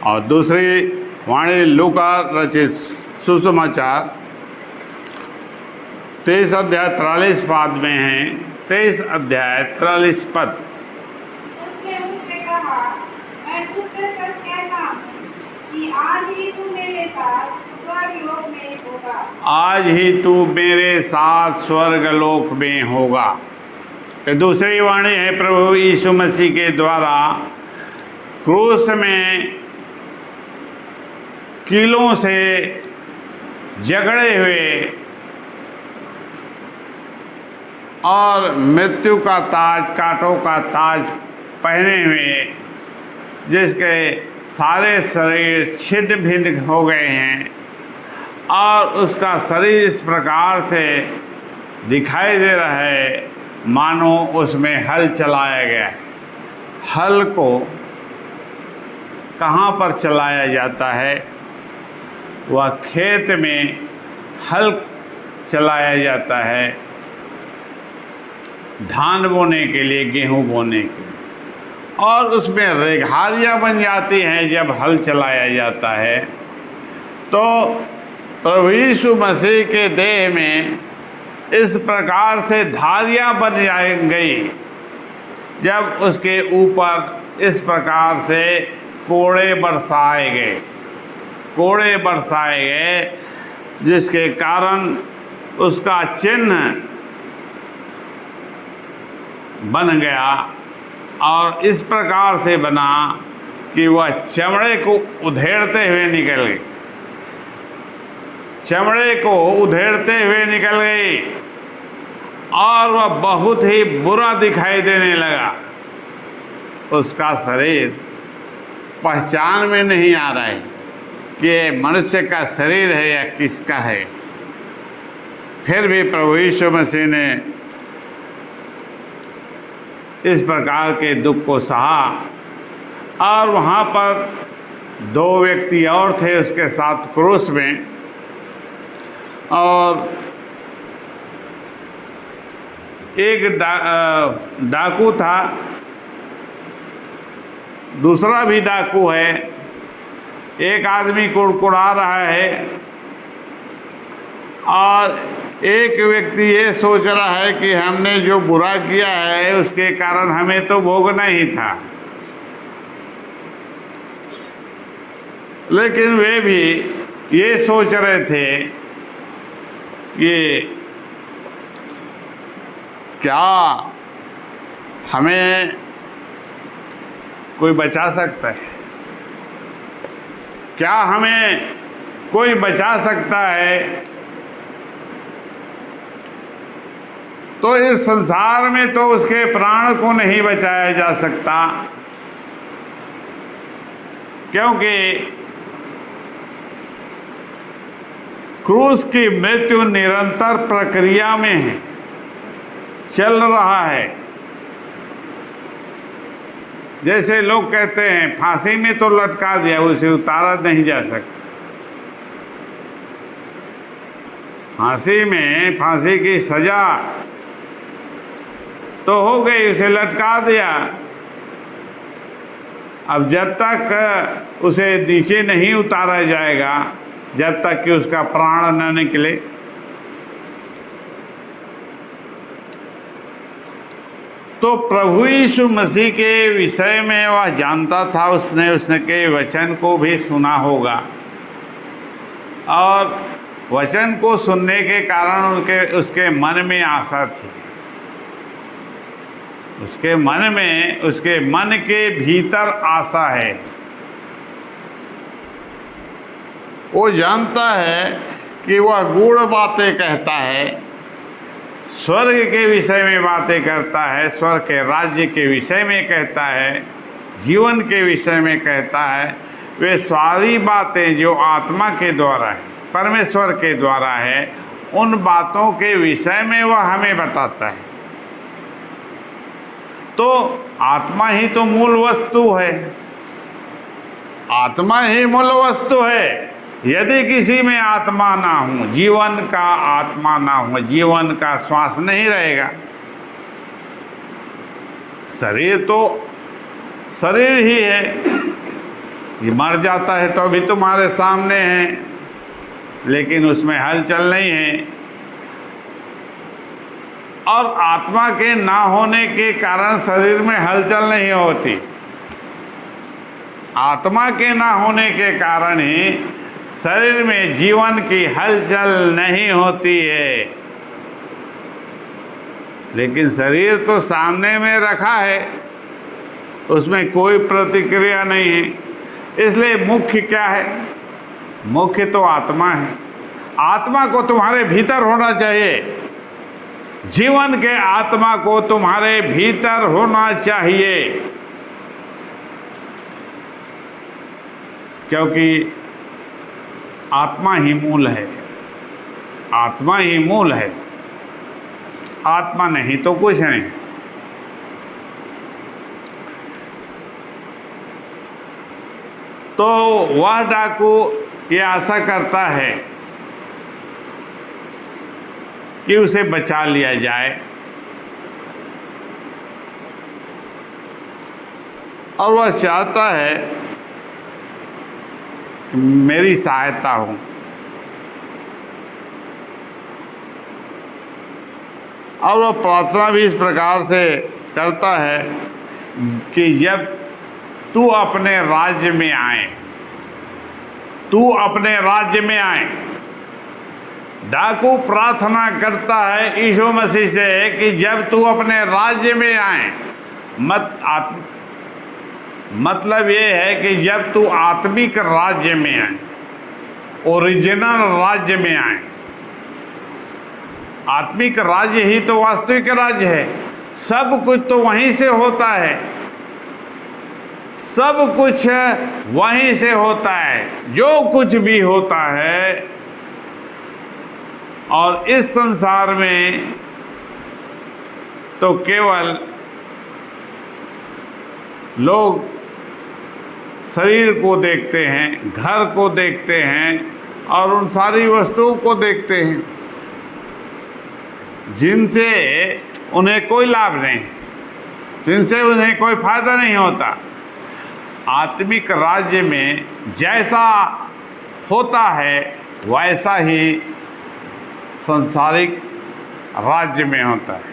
और दूसरी वाणी लूका रचित सुसमाचार 23 अध्याय 43 पद में है। 23 अध्याय 43 पद। उसने उससे कहा, मैं तुझसे सच कहता हूँ कि आज ही तू मेरे साथ स्वर्गलोक में होगा। आज ही तू मेरे साथ स्वर्गलोक में होगा। ये दूसरी वाणी है प्रभु यीशु मसीह के द्वारा क्रूस में कीलों से जकड़े हुए और मृत्यु का ताज, कांटों का ताज पहने हुए, जिसके सारे शरीर छिन्न भिन्न हो गए हैं और उसका शरीर इस प्रकार से दिखाई दे रहा है मानो उसमें हल चलाया गया। हल को कहाँ पर चलाया जाता है? वह खेत में हल चलाया जाता है धान बोने के लिए, गेहूं बोने के लिए, और उसमें रेघारियाँ बन जाती हैं जब हल चलाया जाता है। तो प्रभु यीशु मसीह के देह में इस प्रकार से धारियाँ बन गई जब उसके ऊपर इस प्रकार से कोड़े बरसाए गए, कोड़े बरसाए गए, जिसके कारण उसका चिन्ह बन गया और इस प्रकार से बना कि वह चमड़े को उधेड़ते हुए निकल गई, चमड़े को उधेड़ते हुए निकल गई और वह बहुत ही बुरा दिखाई देने लगा। उसका शरीर पहचान में नहीं आ रहा है कि ये मनुष्य का शरीर है या किसका है। फिर भी प्रभु यीशु मसीह ने इस प्रकार के दुख को सहा और वहाँ पर दो व्यक्ति और थे उसके साथ क्रूस में, और एक डाकू था, दूसरा भी डाकू है। एक आदमी कुड़कुड़ा रहा है और एक व्यक्ति ये सोच रहा है कि हमने जो बुरा किया है उसके कारण हमें तो भोगना ही था। लेकिन वे भी ये सोच रहे थे कि क्या हमें कोई बचा सकता है, क्या हमें कोई बचा सकता है? तो इस संसार में तो उसके प्राण को नहीं बचाया जा सकता, क्योंकि क्रूस की मृत्यु निरंतर प्रक्रिया में है, चल रहा है। जैसे लोग कहते हैं फांसी में तो लटका दिया, उसे उतारा नहीं जा सकता। फांसी में फांसी की सजा तो हो गई, उसे लटका दिया। अब जब तक उसे नीचे नहीं उतारा जाएगा, जब तक कि उसका प्राण न निकले, तो प्रभु यीशु मसीह के विषय में वह जानता था। उसने के वचन को भी सुना होगा और वचन को सुनने के कारण उसके मन में आशा थी। उसके मन के भीतर आशा है। वो जानता है कि वह गूढ़ बातें कहता है, स्वर्ग के विषय में बातें करता है, स्वर्ग के राज्य के विषय में कहता है, जीवन के विषय में कहता है। वे सारी बातें जो आत्मा के द्वारा है, परमेश्वर के द्वारा है, उन बातों के विषय में वह हमें बताता है। तो आत्मा ही तो मूल वस्तु है, आत्मा ही मूल वस्तु है। यदि किसी में आत्मा ना हो, जीवन का आत्मा ना हो, जीवन का श्वास नहीं रहेगा। शरीर तो शरीर ही है, ये मर जाता है तो अभी तुम्हारे सामने है, लेकिन उसमें हलचल नहीं है। और आत्मा के ना होने के कारण शरीर में हलचल नहीं होती। आत्मा के ना होने के कारण ही शरीर में जीवन की हलचल नहीं होती है। लेकिन शरीर तो सामने में रखा है, उसमें कोई प्रतिक्रिया नहीं है। इसलिए मुख्य क्या है? मुख्य तो आत्मा है। आत्मा को तुम्हारे भीतर होना चाहिए। जीवन के आत्मा को तुम्हारे भीतर होना चाहिए, क्योंकि आत्मा ही मूल है। आत्मा ही मूल है। आत्मा नहीं तो कुछ नहीं। तो वह डाकू ये आशा करता है कि उसे बचा लिया जाए, और वह चाहता है कि मेरी सहायता हो। और वह प्रार्थना भी इस प्रकार से करता है कि जब तू अपने राज्य में आए, तू अपने राज्य में आए। डाकू प्रार्थना करता है यीशु मसीह से कि जब तू अपने राज्य में आए। मतलब ये है कि जब तू आत्मिक राज्य में आए, ओरिजिनल राज्य में आए। आत्मिक राज्य ही तो वास्तविक राज्य है। सब कुछ तो वहीं से होता है। सब कुछ वहीं से होता है, जो कुछ भी होता है। और इस संसार में तो केवल लोग शरीर को देखते हैं, घर को देखते हैं और उन सारी वस्तुओं को देखते हैं जिनसे उन्हें कोई लाभ नहीं, जिनसे उन्हें कोई फायदा नहीं होता। आत्मिक राज्य में जैसा होता है वैसा ही सांसारिक राज्य में होता है।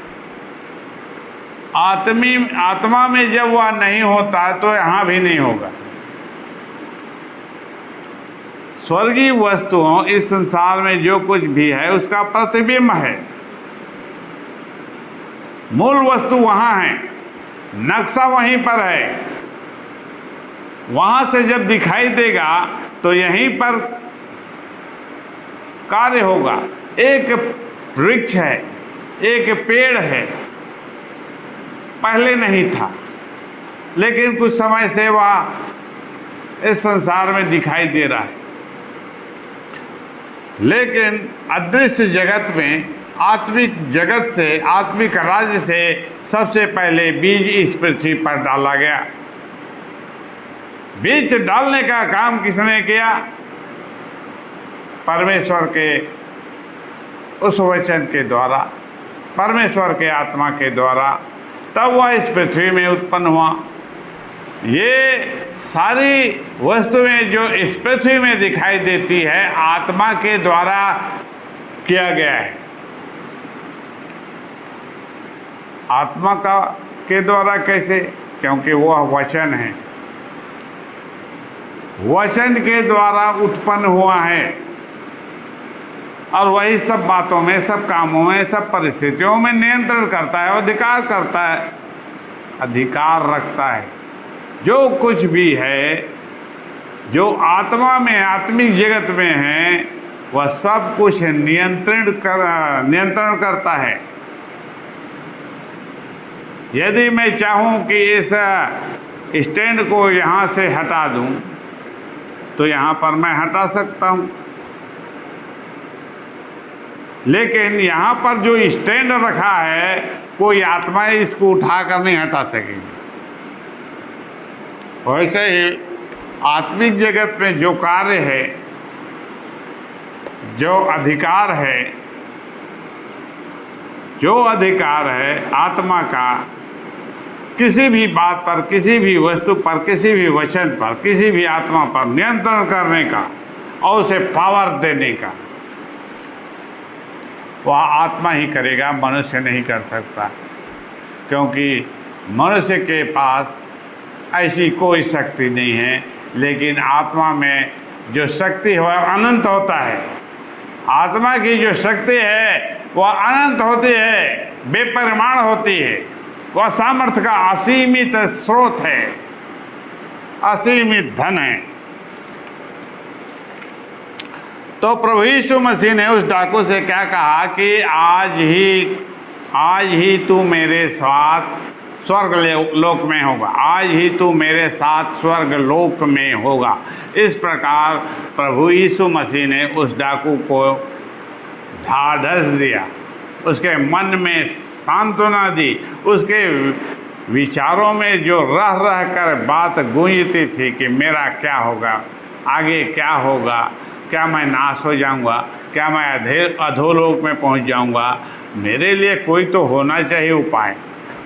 आत्मा में जब वह नहीं होता तो यहाँ भी नहीं होगा। स्वर्गीय वस्तुओं इस संसार में जो कुछ भी है उसका प्रतिबिंब है। मूल वस्तु वहाँ है, नक्शा वहीं पर है। वहाँ से जब दिखाई देगा तो यहीं पर कार्य होगा। एक वृक्ष है, एक पेड़ है, पहले नहीं था, लेकिन कुछ समय से वह इस संसार में दिखाई दे रहा है। लेकिन अदृश्य जगत में, आत्मिक जगत से, आत्मिक राज्य से सबसे पहले बीज इस पृथ्वी पर डाला गया। बीज डालने का काम किसने किया? परमेश्वर के उस वचन के द्वारा, परमेश्वर के आत्मा के द्वारा। तब वह इस पृथ्वी में उत्पन्न हुआ। ये सारी वस्तुएं जो इस पृथ्वी में दिखाई देती है आत्मा के द्वारा किया गया है। आत्मा के द्वारा कैसे? क्योंकि वह वचन है, वचन के द्वारा उत्पन्न हुआ है। और वही सब बातों में, सब कामों में, सब परिस्थितियों में नियंत्रण करता है, अधिकार करता है, अधिकार रखता है। जो कुछ भी है, जो आत्मा में, आत्मिक जगत में है, वह सब कुछ नियंत्रण करता है। यदि मैं चाहूं कि इस स्टैंड को यहाँ से हटा दूं, तो यहाँ पर मैं हटा सकता हूँ। लेकिन यहाँ पर जो स्टैंड रखा है, कोई आत्माएं इसको उठाकर नहीं हटा सकेगी। वैसे ही आत्मिक जगत में जो कार्य है, जो अधिकार है, जो अधिकार है आत्मा का, किसी भी बात पर, किसी भी वस्तु पर, किसी भी वचन पर, किसी भी आत्मा पर नियंत्रण करने का और उसे पावर देने का वह आत्मा ही करेगा, मनुष्य नहीं कर सकता। क्योंकि मनुष्य के पास ऐसी कोई शक्ति नहीं है, लेकिन आत्मा में जो शक्ति है वह अनंत होता है। आत्मा की जो शक्ति है वह अनंत होती है, बेपरिमाण होती है। वह सामर्थ्य का असीमित स्रोत है, असीमित धन है। तो प्रभु यीशु मसीह ने उस डाकू से क्या कहा कि आज ही तू मेरे साथ स्वर्ग लोक में होगा, आज ही तू मेरे साथ स्वर्ग लोक में होगा। इस प्रकार प्रभु यीशु मसीह ने उस डाकू को ढाढ़स दिया, उसके मन में सांत्वना दी, उसके विचारों में जो रह रह कर बात गूंजती थी कि मेरा क्या होगा, आगे क्या होगा, क्या मैं नाश हो जाऊंगा, क्या मैं अधोलोक में पहुंच जाऊंगा। मेरे लिए कोई तो होना चाहिए उपाय।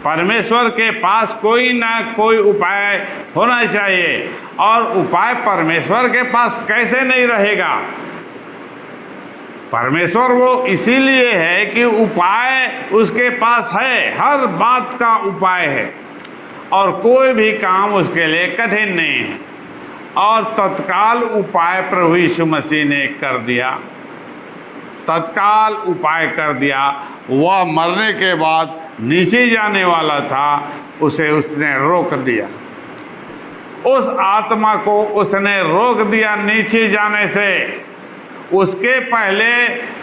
परमेश्वर के पास कोई ना कोई उपाय होना चाहिए, और उपाय परमेश्वर के पास कैसे नहीं रहेगा। परमेश्वर वो इसीलिए है कि उपाय उसके पास है, हर बात का उपाय है, और कोई भी काम उसके लिए कठिन नहीं है। और तत्काल उपाय प्रभु यीशु मसीह ने कर दिया, तत्काल उपाय कर दिया। वह मरने के बाद नीचे जाने वाला था, उसे उसने रोक दिया। उस आत्मा को उसने रोक दिया नीचे जाने से। उसके पहले,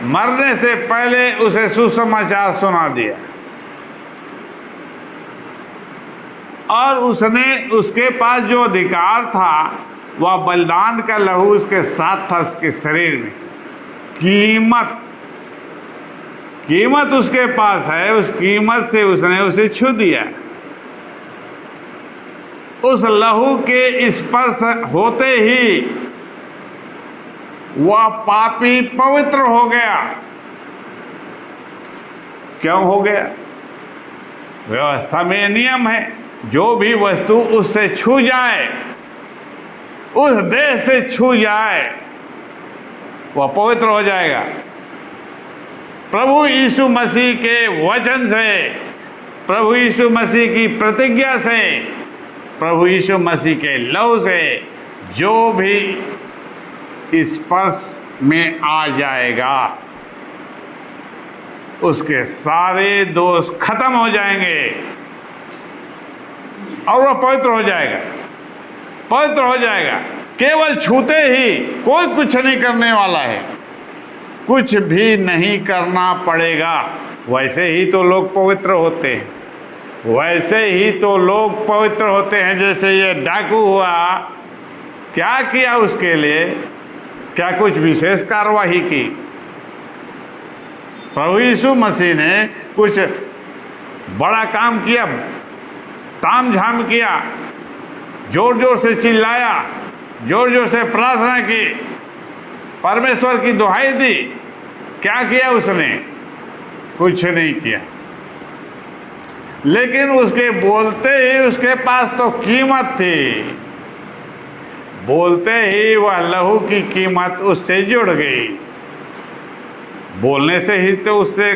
मरने से पहले उसे सुसमाचार सुना दिया, और उसने, उसके पास जो अधिकार था वह बलिदान का लहू उसके साथ था, उसके शरीर में। कीमत उसके पास है, उस कीमत से उसने उसे छू दिया। उस लहू के स्पर्श होते ही वह पापी पवित्र हो गया। क्यों हो गया? व्यवस्था में नियम है, जो भी वस्तु उससे छू जाए, उस देह से छू जाए, वह पवित्र हो जाएगा। प्रभु यीशु मसीह के वचन से, प्रभु यीशु मसीह की प्रतिज्ञा से, प्रभु यीशु मसीह के लहू से जो भी स्पर्श में आ जाएगा, उसके सारे दोष खत्म हो जाएंगे और वह पवित्र हो जाएगा, पवित्र हो जाएगा। केवल छूते ही, कोई कुछ नहीं करने वाला है, कुछ भी नहीं करना पड़ेगा। वैसे ही तो लोग पवित्र होते हैं, वैसे ही तो लोग पवित्र होते हैं। जैसे ये डाकू हुआ, क्या किया उसके लिए? क्या कुछ विशेष कार्यवाही की? प्रभु यीशु मसीह ने कुछ बड़ा काम किया, ताम झाम किया, जोर जोर से चिल्लाया, जोर जोर से प्रार्थना की, परमेश्वर की दुहाई दी? क्या किया उसने? कुछ नहीं किया। लेकिन उसके बोलते ही उसके पास तो कीमत थी, बोलते ही वह लहू की कीमत उससे जुड़ गई। बोलने से ही तो उससे,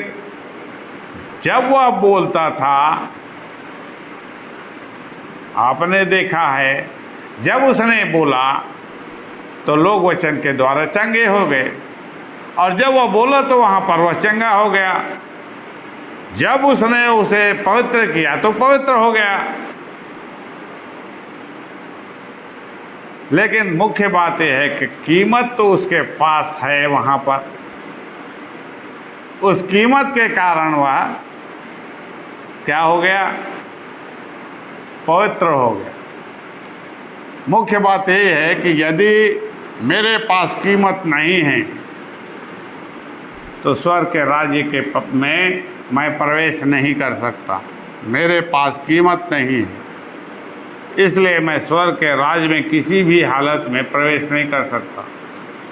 जब वह बोलता था, आपने देखा है, जब उसने बोला तो लोग वचन के द्वारा चंगे हो गए, और जब वह बोला तो वहाँ पर वह चंगा हो गया। जब उसने उसे पवित्र किया तो पवित्र हो गया। लेकिन मुख्य बात यह है कि कीमत तो उसके पास है वहाँ पर। उस कीमत के कारण वह क्या हो गया? पवित्र हो गया। मुख्य बात यह है कि यदि मेरे पास कीमत नहीं है तो स्वर्ग के राज्य के में मैं प्रवेश नहीं कर सकता। मेरे पास कीमत नहीं है, इसलिए मैं स्वर्ग के राज्य में किसी भी हालत में प्रवेश नहीं कर सकता।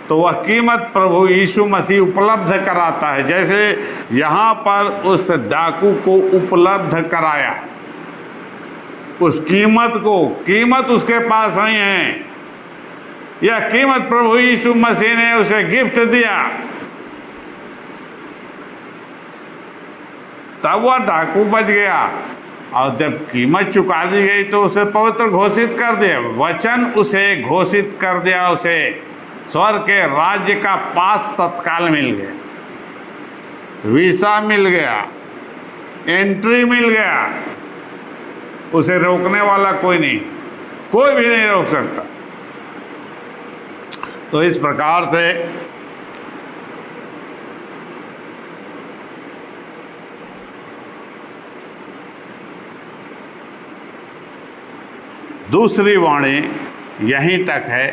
तो वह कीमत प्रभु यीशु मसीह उपलब्ध कराता है, जैसे यहाँ पर उस डाकू को उपलब्ध कराया। उस कीमत उसके पास नहीं है। यह कीमत प्रभु यीशु मसीह ने उसे गिफ्ट दिया। तब वह डाकू बच गया, और जब कीमत चुका दी गई तो उसे पवित्र घोषित कर दिया, वचन उसे घोषित कर दिया, उसे स्वर्ग के राज्य का पास तत्काल मिल गया, वीसा मिल गया, एंट्री मिल गया। उसे रोकने वाला कोई नहीं, कोई भी नहीं रोक सकता। तो इस प्रकार से दूसरी वाणी यहीं तक है